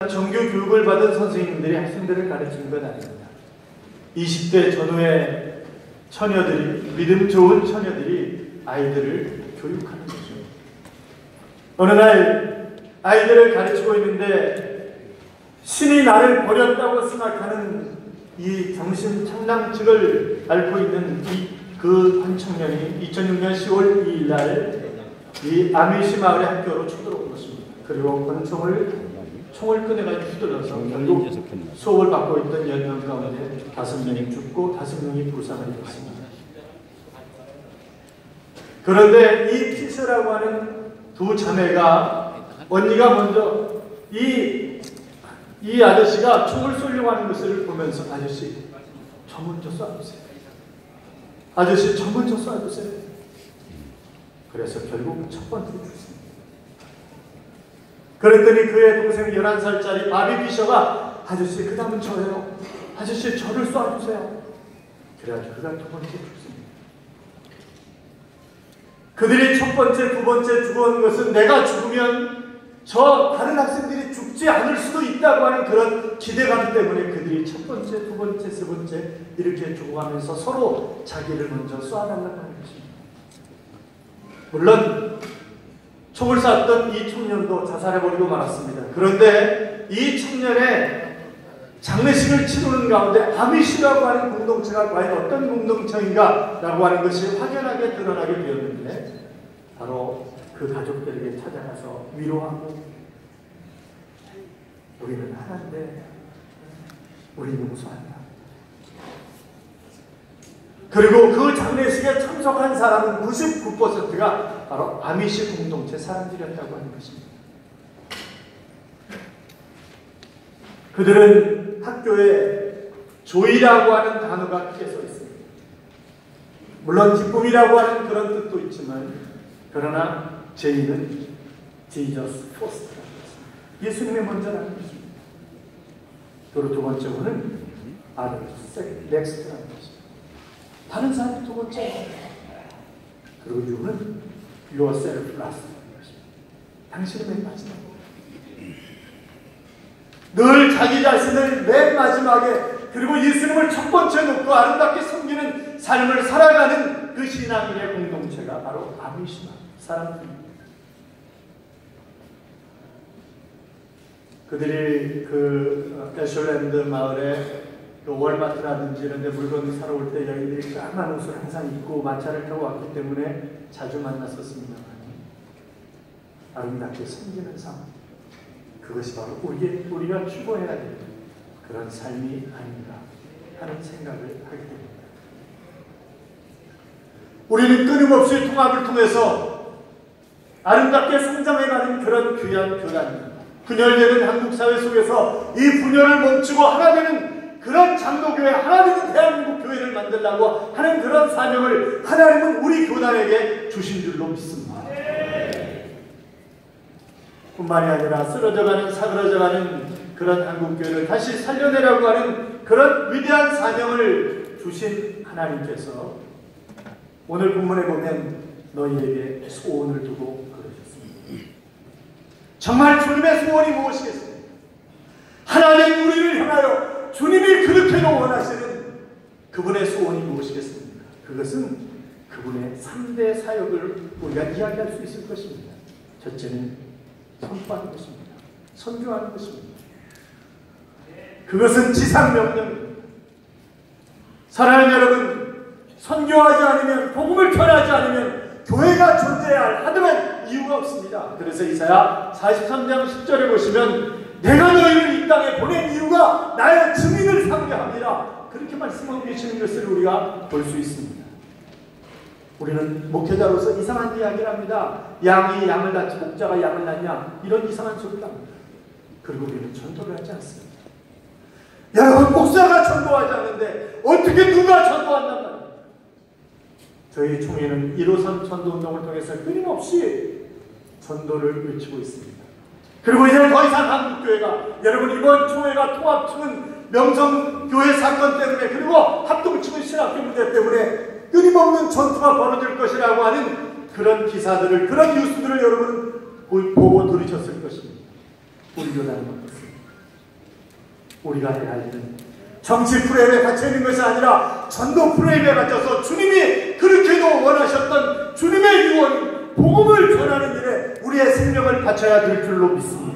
정규 교육을 받은 선생님들이 학생들을 가르치는 건 아닙니다. 20대 전후의 처녀들이, 믿음 좋은 처녀들이 아이들을 교육하는 거죠. 어느 날 아이들을 가르치고 있는데 신이 나를 버렸다고 생각하는 이 정신 착랑증을 앓고 있는 그 한 청년이 2006년 10월 2일 날 이 아미시 마을의 학교로 쳐들어온 것입니다. 그리고 총을 꺼내가지고 휘둘러서 결국 수업을 받고 있던 10명 가운데 5명이 죽고 5명이 부상을 입었습니다. 그런데 이 키스라고 하는 두 자매가, 언니가 먼저 이 아저씨가 총을 쏘려고 하는 것을 보면서, 아저씨 저 먼저 쏴주세요. 아저씨 저 먼저 쏴주세요. 그래서 결국 첫 번째 죽습니다. 그랬더니 그의 동생 11살짜리 바비 피셔가, 아저씨 그 다음은 저예요. 아저씨 저를 쏴주세요. 그래가지고 그가 두 번째 죽습니다. 그들이 첫 번째, 두 번째 죽은 것은 내가 죽으면 저 다른 학생들이 죽지 않을 수도 있다고 하는 그런 기대감 때문에 그들이 첫 번째, 두 번째, 세 번째 이렇게 죽어가면서 서로 자기를 먼저 쏴달라고 하는 것입니다. 물론 총을 쐈던 이 청년도 자살해버리고 말았습니다. 그런데 이 청년의 장례식을 치르는 가운데 아미시라고 하는 공동체가 과연 어떤 공동체인가 라고 하는 것이 확연하게 드러나게 되었는데, 바로 그 가족들에게 찾아가서 위로하고, 우리는 하나인데 우리는 용서한다. 그리고 그 장례식에 참석한 사람은 99%가 바로 아미시 공동체 사람들이었다고 하는 것입니다. 그들은 학교에 조이라고 하는 단어가 크게 써 있습니다. 물론 기쁨이라고 하는 그런 뜻도 있지만, 그러나 제이는 Jesus first라고 했습니다. 예수님의 먼저라는 것입니다. 그리고 두 번째로는 others next라는 것입니다. 다른 사람이 두 번째. 그리고 you는 yourself last라는 것입니다. 당신은 맨 마지막. 늘 자기 자신을 맨 마지막에, 그리고 예수님을 첫 번째 놓고 아름답게 섬기는 삶을 살아가는 그 신앙인의 공동체가 바로 아미시 사람들입니다. 그들이 그 애슐랜드 마을에 그 월마트라든지 이런 데 물건을 사러 올 때 여인들이 까만 옷을 항상 입고 마차를 타고 왔기 때문에 자주 만났었습니다만, 아름답게 섬기는 삶, 그것이 바로 우리가 추구해야 되는 그런 삶이 아닌가 하는 생각을 하게 됩니다. 우리는 끊임없이 통합을 통해서 아름답게 성장해가는 그런 귀한 교단입니다. 분열되는 한국 사회 속에서 이 분열을 멈추고 하나 되는 그런 장로교회, 하나 되는 대한민국 교회를 만들려고 하는 그런 사명을 하나님은 우리 교단에게 주신 줄로 믿습니다. 뿐만이 아니라 쓰러져가는, 사그러져가는 그런 한국교회를 다시 살려내려고 하는 그런 위대한 사명을 주신 하나님께서 오늘 본문에 보면 너희에게 소원을 두고 그러셨습니다. 정말 주님의 소원이 무엇이겠습니까? 하나님 우리를 향하여 주님이 그렇게도 원하시는 그분의 소원이 무엇이겠습니까? 그것은 그분의 3대 사역을 우리가 이야기할 수 있을 것입니다. 첫째는 선포하는 것입니다. 선교하는 것입니다. 그것은 지상명령입니다. 사랑하는 여러분, 선교하지 않으면, 복음을 전하지 않으면 교회가 존재해야 하더만 이유가 없습니다. 그래서 이사야 43장 10절에 보시면 내가 너희를 이 땅에 보낸 이유가 나의 증인을 삼게 합니다. 그렇게 말씀하고 계시는 것을 우리가 볼 수 있습니다. 우리는 목회자로서 이상한 이야기를 합니다. 양이 양을 낳지 목자가 양을 낳냐, 이런 이상한 소리를 합니다. 그리고 우리는 전도를 하지 않습니다. 여러분, 목사가 전도하지 않는데 어떻게 누가 전도한단 말이에요? 저희 총회는 153 전도운동을 통해서 끊임없이 전도를 외치고 있습니다. 그리고 이제 더 이상 한국교회가, 여러분 이번 총회가 통합층은 명성교회 사건 때문에, 그리고 합동층은 신학교 문제 때문에 끊임없는 전투가 벌어질 것이라고 하는 그런 기사들을, 그런 뉴스들을 여러분은 보고 들으셨을 것입니다. 우리 교단은 어떻습니까? 우리가 해야 할 일은 정치 프레임에 갇혀 있는 것이 아니라 전도 프레임에 갇혀서 주님이 그렇게도 원하셨던 주님의 유언 복음을 전하는 일에 우리의 생명을 바쳐야 될 줄로 믿습니다.